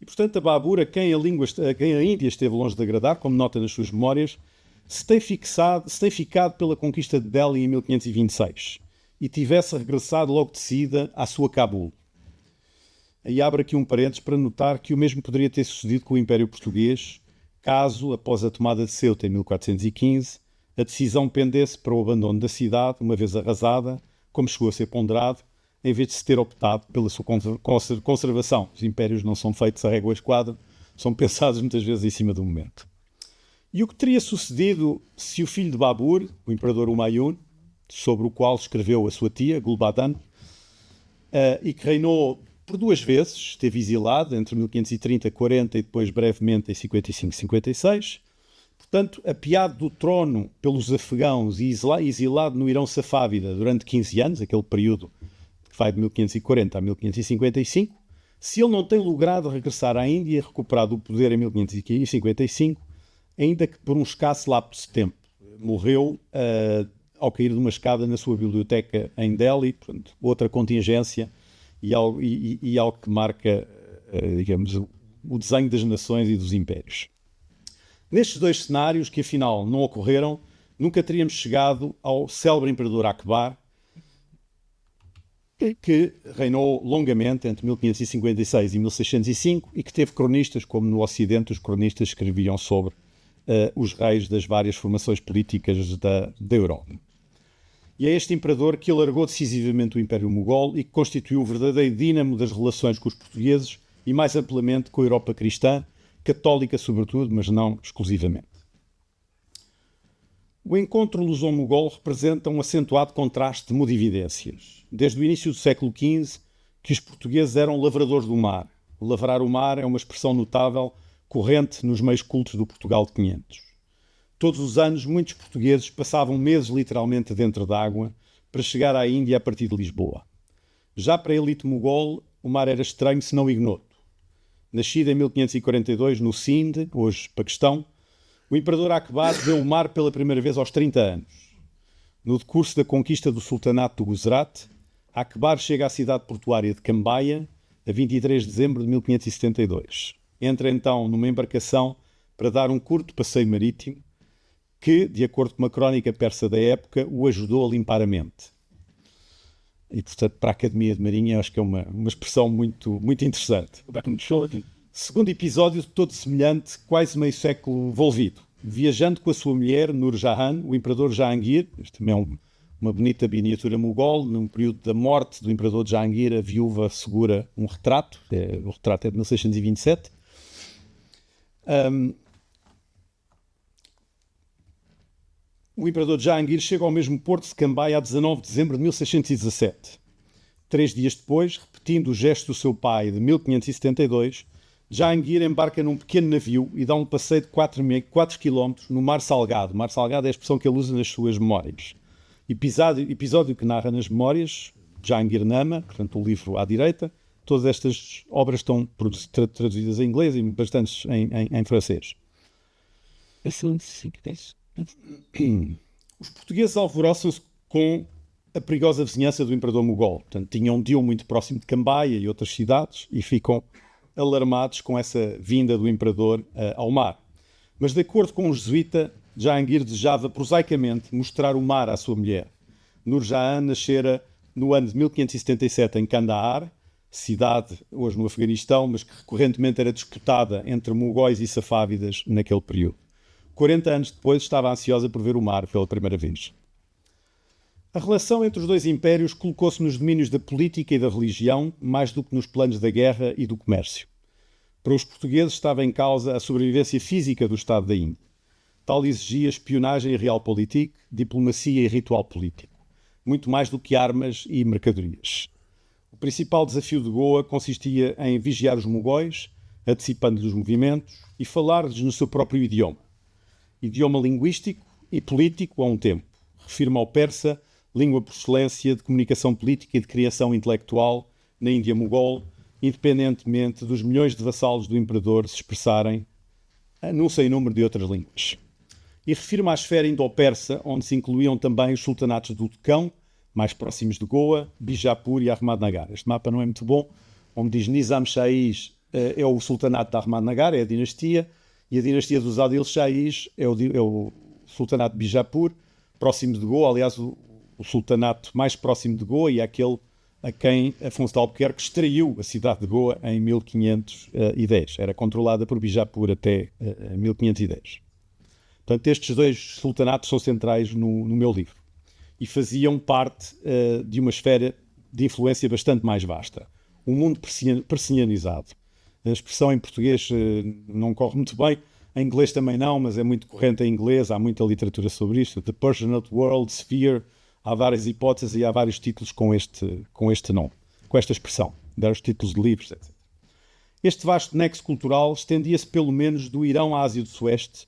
E, portanto, a Babur, a quem a Índia esteve longe de agradar, como nota nas suas memórias, se tem ficado pela conquista de Delhi em 1526 e tivesse regressado logo de seguida à sua Cabul. Aí abre aqui um parênteses para notar que o mesmo poderia ter sucedido com o Império Português, caso, após a tomada de Ceuta em 1415, a decisão pendesse para o abandono da cidade, uma vez arrasada, como chegou a ser ponderado, em vez de se ter optado pela sua conservação. Os impérios não são feitos a régua esquadra, são pensados muitas vezes em cima do momento. E o que teria sucedido se o filho de Babur, o imperador Humayun, sobre o qual escreveu a sua tia, Gulbadan, e que reinou por 2 vezes, esteve exilado entre 1530 e 40 e depois brevemente em 55 e 56, portanto, apeado do trono pelos afegãos e exilado no Irão Safávida durante 15 anos, aquele período que vai de 1540 a 1555, se ele não tem logrado regressar à Índia e recuperar o poder em 1555, ainda que por um escasso lapso de tempo. Morreu ao cair de uma escada na sua biblioteca em Delhi, portanto, outra contingência e algo que marca, digamos, o desenho das nações e dos impérios. Nestes 2 cenários, que afinal não ocorreram, nunca teríamos chegado ao célebre imperador Akbar, que reinou longamente entre 1556 e 1605 e que teve cronistas, como no Ocidente os cronistas escreviam sobre os reis das várias formações políticas da Europa. E é este imperador que alargou decisivamente o Império Mogol e que constituiu o verdadeiro dínamo das relações com os portugueses e, mais amplamente, com a Europa cristã, católica sobretudo, mas não exclusivamente. O encontro luso-mogol representa um acentuado contraste de modividências. Desde o início do século XV, que os portugueses eram lavradores do mar. Lavrar o mar é uma expressão notável, corrente nos meios cultos do Portugal de 500. Todos os anos, muitos portugueses passavam meses literalmente dentro d'água para chegar à Índia a partir de Lisboa. Já para a elite mogol, o mar era estranho, se não ignoto. Nascido em 1542 no Sindh, hoje Paquistão, o imperador Akbar vê o mar pela primeira vez aos 30 anos. No decurso da conquista do sultanato do Gujarat, Akbar chega à cidade portuária de Cambaia a 23 de dezembro de 1572. Entra então numa embarcação para dar um curto passeio marítimo que, de acordo com uma crónica persa da época, o ajudou a limpar a mente. E, portanto, para a Academia de Marinha, acho que é uma expressão muito, muito interessante. Segundo episódio, todo semelhante, quase meio século envolvido. Viajando com a sua mulher, Nur Jahan, o imperador Jahangir, este também é uma bonita miniatura mogol, num período da morte do imperador Jahangir, a viúva segura um retrato, o retrato é de 1627. O imperador Jahangir chega ao mesmo porto de Cambaia a 19 de dezembro de 1617. 3 dias depois, repetindo o gesto do seu pai de 1572, Jahangir embarca num pequeno navio e dá um passeio de 4 km no Mar Salgado. Mar Salgado é a expressão que ele usa nas suas memórias. Episódio que narra nas memórias, Jahangir Nama, portanto o livro à direita. Todas estas obras estão traduzidas em inglês e bastantes em francês. Os portugueses alvoroçam-se com a perigosa vizinhança do imperador mogol. Portanto, tinham um Diu muito próximo de Cambaia e outras cidades e ficam alarmados com essa vinda do imperador ao mar. Mas, de acordo com o jesuíta, Jahangir desejava prosaicamente mostrar o mar à sua mulher. Nur Jahan nascera no ano de 1577 em Kandahar, cidade hoje no Afeganistão, mas que recorrentemente era disputada entre mogóis e safávidas naquele período. 40 anos depois estava ansiosa por ver o mar pela primeira vez. A relação entre os dois impérios colocou-se nos domínios da política e da religião, mais do que nos planos da guerra e do comércio. Para os portugueses estava em causa a sobrevivência física do Estado da Índia. Tal exigia espionagem e realpolitik, diplomacia e ritual político, muito mais do que armas e mercadorias. O principal desafio de Goa consistia em vigiar os mogóis, antecipando-lhes os movimentos e falar-lhes no seu próprio idioma. Idioma linguístico e político a um tempo. Refirma ao persa, língua por excelência de comunicação política e de criação intelectual na Índia mogol, independentemente dos milhões de vassalos do imperador se expressarem num sem número de outras línguas. E refirma à esfera indo-persa, onde se incluíam também os sultanatos do Decão, mais próximos de Goa, Bijapur e Ahmadnagar. Este mapa não é muito bom, onde diz Nizam Shahis é o sultanato de Ahmadnagar, é a dinastia, e a dinastia dos Adil Shahis é o sultanato de Bijapur, próximo de Goa. Aliás, o sultanato mais próximo de Goa e é aquele a quem Afonso de Albuquerque extraiu a cidade de Goa em 1510. Era controlada por Bijapur até 1510. Portanto, estes dois sultanatos são centrais no meu livro e faziam parte de uma esfera de influência bastante mais vasta. Um mundo persianizado. A expressão em português não corre muito bem, em inglês também não, mas é muito corrente em inglês, há muita literatura sobre isto. The Persianate World, Sphere, há várias hipóteses e há vários títulos com este nome, com esta expressão, vários títulos de livros, etc. Este vasto nexo cultural estendia-se pelo menos do Irão à Ásia do Sueste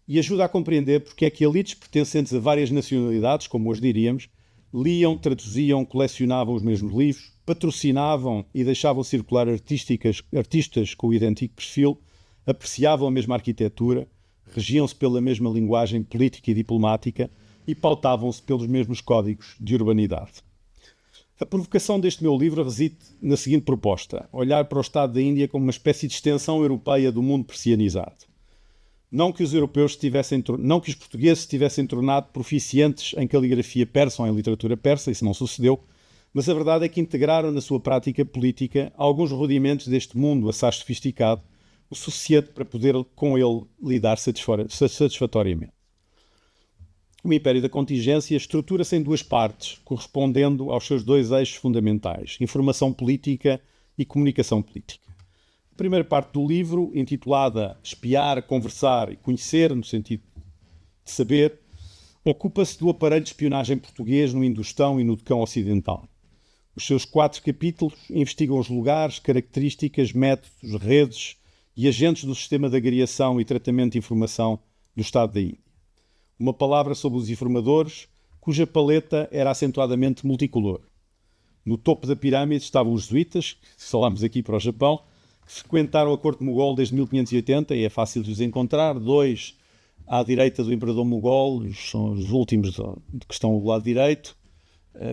e ajuda a compreender porque é que elites pertencentes a várias nacionalidades, como hoje diríamos, liam, traduziam, colecionavam os mesmos livros, patrocinavam e deixavam circular artistas com o idêntico perfil, apreciavam a mesma arquitetura, regiam-se pela mesma linguagem política e diplomática e pautavam-se pelos mesmos códigos de urbanidade. A provocação deste meu livro reside na seguinte proposta: olhar para o Estado da Índia como uma espécie de extensão europeia do mundo persianizado. Não que os portugueses se tivessem tornado proficientes em caligrafia persa ou em literatura persa, isso não sucedeu, mas a verdade é que integraram na sua prática política alguns rudimentos deste mundo assaz sofisticado, o suficiente para poder com ele lidar satisfatoriamente. O Império da Contingência estrutura-se em duas partes, correspondendo aos seus dois eixos fundamentais, informação política e comunicação política. A primeira parte do livro, intitulada Espiar, Conversar e Conhecer, no sentido de saber, ocupa-se do aparelho de espionagem português no Indostão e no Decão Ocidental. Os seus 4 capítulos investigam os lugares, características, métodos, redes e agentes do sistema de agregação e tratamento de informação do Estado da Índia. Uma palavra sobre os informadores, cuja paleta era acentuadamente multicolor. No topo da pirâmide estavam os jesuítas, que falámos aqui para o Japão, que frequentaram a corte mogol desde 1580 e é fácil de os encontrar. 2 à direita do imperador mogol, são os últimos que estão do lado direito,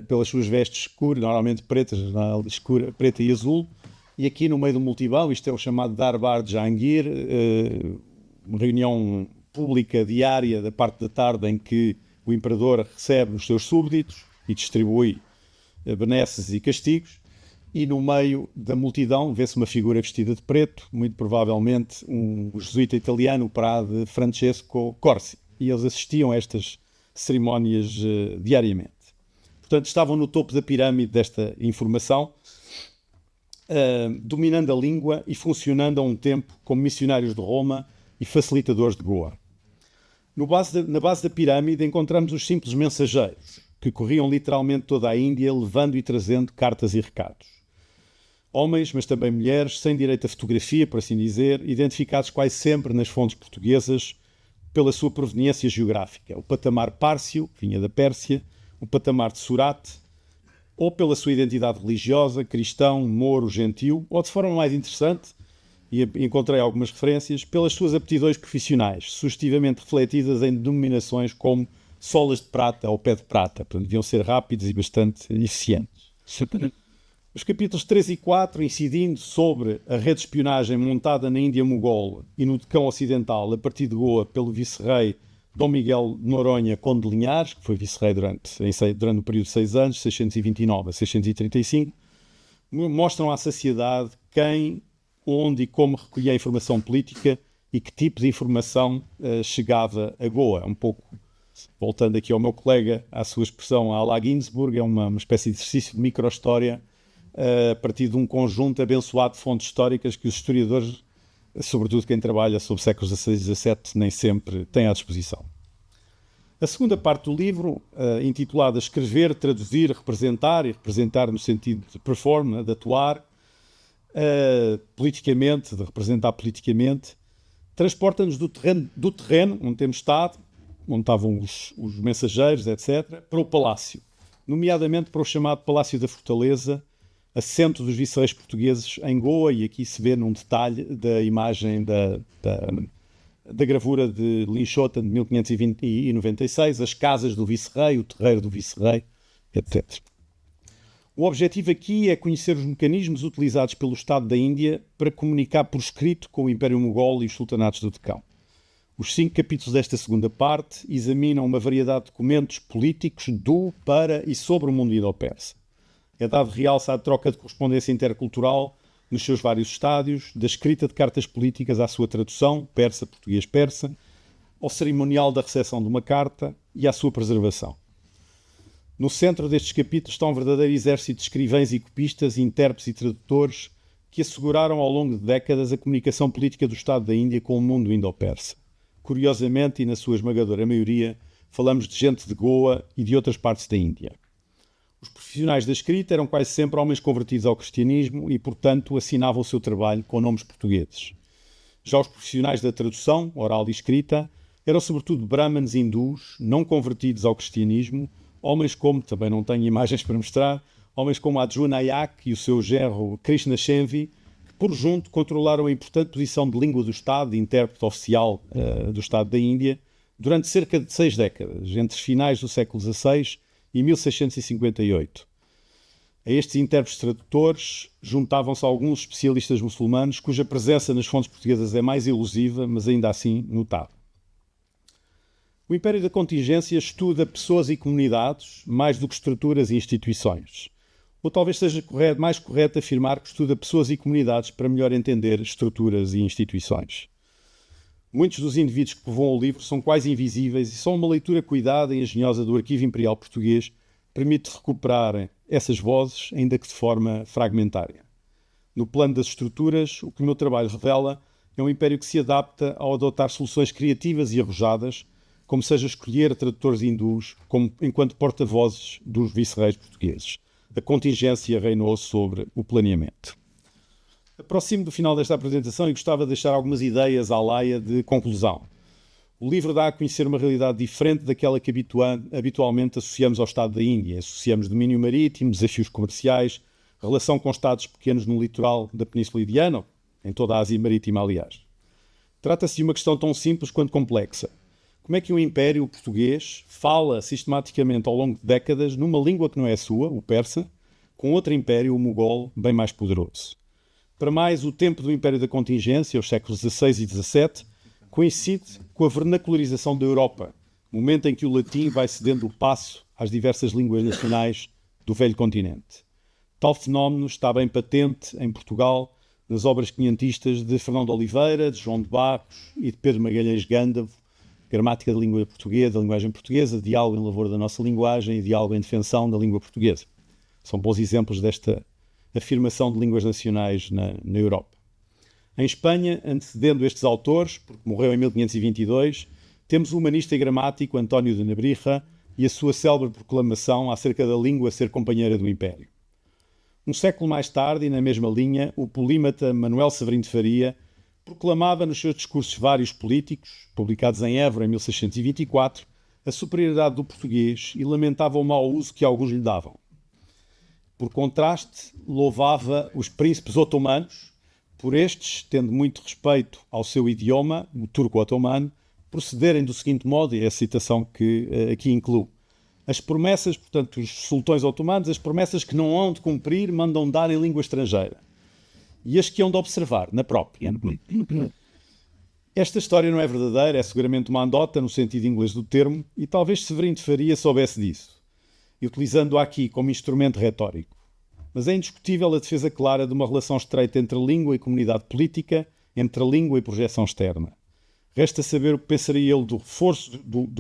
pelas suas vestes escuras, normalmente pretas, escura, preta e azul. E aqui no meio do multidão, isto é o chamado Darbar de Jahangir, uma reunião pública diária da parte da tarde em que o imperador recebe os seus súbditos e distribui benesses e castigos. E no meio da multidão vê-se uma figura vestida de preto, muito provavelmente um jesuíta italiano, o padre Francesco Corsi. E eles assistiam a estas cerimónias diariamente. Portanto, estavam no topo da pirâmide desta informação, dominando a língua e funcionando a um tempo como missionários de Roma e facilitadores de Goa. Na base da pirâmide encontramos os simples mensageiros, que corriam literalmente toda a Índia, levando e trazendo cartas e recados. Homens, mas também mulheres, sem direito a fotografia, por assim dizer, identificados quase sempre nas fontes portuguesas pela sua proveniência geográfica. O patamar párcio, vinha da Pérsia, o patamar de Surat, ou pela sua identidade religiosa, cristão, moro, gentil, ou de forma mais interessante, e encontrei algumas referências, pelas suas aptidões profissionais, sugestivamente refletidas em denominações como solas de prata ao pé de prata. Portanto, deviam ser rápidos e bastante eficientes. Os capítulos 3 e 4, incidindo sobre a rede de espionagem montada na Índia Mogol e no Decão Ocidental, a partir de Goa, pelo vice-rei Dom Miguel de Noronha, Conde de Linhares, que foi vice-rei durante o período de 6 anos, 629 a 635, mostram à sociedade quem, onde e como recolhia a informação política e que tipo de informação chegava a Goa. Um pouco, voltando aqui ao meu colega, à sua expressão, a Alá Ginsburg, é uma espécie de exercício de micro-história a partir de um conjunto abençoado de fontes históricas que os historiadores, sobretudo quem trabalha sobre séculos XVI e XVII, nem sempre têm à disposição. A segunda parte do livro, intitulada Escrever, Traduzir, Representar, e representar no sentido de perform, de atuar, politicamente, de representar politicamente, transporta-nos do terreno onde temos estado, onde estavam os mensageiros, etc., para o palácio, nomeadamente para o chamado Palácio da Fortaleza, assento dos vice-reis portugueses em Goa, e aqui se vê num detalhe da imagem da gravura de Linchota de 1596, as casas do vice-rei, o terreiro do vice-rei, etc. O objetivo aqui é conhecer os mecanismos utilizados pelo Estado da Índia para comunicar por escrito com o Império Mogol e os sultanatos do Decão. Os 5 capítulos desta segunda parte examinam uma variedade de documentos políticos do, para e sobre o mundo indo-persa. É dado realce à troca de correspondência intercultural nos seus vários estádios, da escrita de cartas políticas à sua tradução, persa, português, persa, ao cerimonial da recepção de uma carta e à sua preservação. No centro destes capítulos está um verdadeiro exército de escrivães e copistas, intérpretes e tradutores que asseguraram ao longo de décadas a comunicação política do Estado da Índia com o mundo indo-persa. Curiosamente, e na sua esmagadora maioria, falamos de gente de Goa e de outras partes da Índia. Os profissionais da escrita eram quase sempre homens convertidos ao cristianismo e, portanto, assinavam o seu trabalho com nomes portugueses. Já os profissionais da tradução, oral e escrita, eram sobretudo brahmanes hindus, não convertidos ao cristianismo, homens como, também não tenho imagens para mostrar, homens como Arjuna Nayak e o seu genro Krishna Shenvi, que por junto controlaram a importante posição de língua do Estado, de intérprete oficial do Estado da Índia, durante cerca de 6 décadas, entre os finais do século XVI e 1658. A estes intérpretes tradutores juntavam-se alguns especialistas muçulmanos cuja presença nas fontes portuguesas é mais elusiva, mas ainda assim notável. O Império da Contingência estuda pessoas e comunidades mais do que estruturas e instituições. Ou talvez seja mais correto afirmar que estuda pessoas e comunidades para melhor entender estruturas e instituições. Muitos dos indivíduos que povoam o livro são quase invisíveis e só uma leitura cuidada e engenhosa do Arquivo Imperial Português permite recuperar essas vozes, ainda que de forma fragmentária. No plano das estruturas, o que o meu trabalho revela é um império que se adapta ao adotar soluções criativas e arrojadas, como seja escolher tradutores hindus enquanto porta-vozes dos vice-reis portugueses. A contingência reinou sobre o planeamento. Aproximo do final desta apresentação e gostava de deixar algumas ideias à laia de conclusão. O livro dá a conhecer uma realidade diferente daquela que habitualmente associamos ao Estado da Índia. Associamos domínio marítimo, desafios comerciais, relação com Estados pequenos no litoral da Península Indiana, em toda a Ásia Marítima, aliás. Trata-se de uma questão tão simples quanto complexa. Como é que um império português fala sistematicamente ao longo de décadas numa língua que não é a sua, o persa, com outro império, o mogol, bem mais poderoso? Para mais, o tempo do Império da Contingência, os séculos XVI e XVII, coincide com a vernacularização da Europa, momento em que o latim vai cedendo o passo às diversas línguas nacionais do velho continente. Tal fenómeno está bem patente em Portugal, nas obras quinhentistas de Fernão de Oliveira, de João de Barros e de Pedro Magalhães Gândavo, Gramática da Língua Portuguesa, da Linguagem Portuguesa, Diálogo em Lavor da Nossa Linguagem e Diálogo em Defensão da Língua Portuguesa. São bons exemplos desta afirmação de línguas nacionais na Europa. Em Espanha, antecedendo estes autores, porque morreu em 1522, temos o humanista e gramático António de Nebrija e a sua célebre proclamação acerca da língua ser companheira do Império. Um século mais tarde, e na mesma linha, o polímata Manuel Severino de Faria proclamava nos seus discursos vários políticos, publicados em Évora em 1624, a superioridade do português e lamentava o mau uso que alguns lhe davam. Por contraste, louvava os príncipes otomanos, por estes, tendo muito respeito ao seu idioma, o turco-otomano, procederem do seguinte modo, e é a citação que aqui incluo. As promessas, portanto, os sultões otomanos, as promessas que não hão de cumprir, mandam dar em língua estrangeira. E as que hão de observar, na própria. Esta história não é verdadeira, é seguramente uma andota no sentido inglês do termo, e talvez Severino de Faria soubesse disso, e utilizando-a aqui como instrumento retórico. Mas é indiscutível a defesa clara de uma relação estreita entre língua e comunidade política, entre língua e projeção externa. Resta saber o que pensaria ele do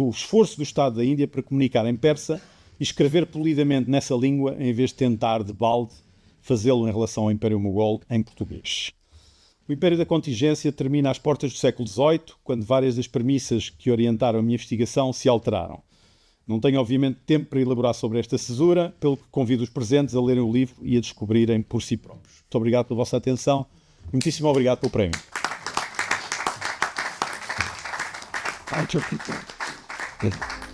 esforço do Estado da Índia para comunicar em persa e escrever polidamente nessa língua, em vez de tentar, de balde, fazê-lo em relação ao Império Mogol em português. O Império da Contingência termina às portas do século XVIII, quando várias das premissas que orientaram a minha investigação se alteraram. Não tenho, obviamente, tempo para elaborar sobre esta cesura, pelo que convido os presentes a lerem o livro e a descobrirem por si próprios. Muito obrigado pela vossa atenção e muitíssimo obrigado pelo prémio. Thank you.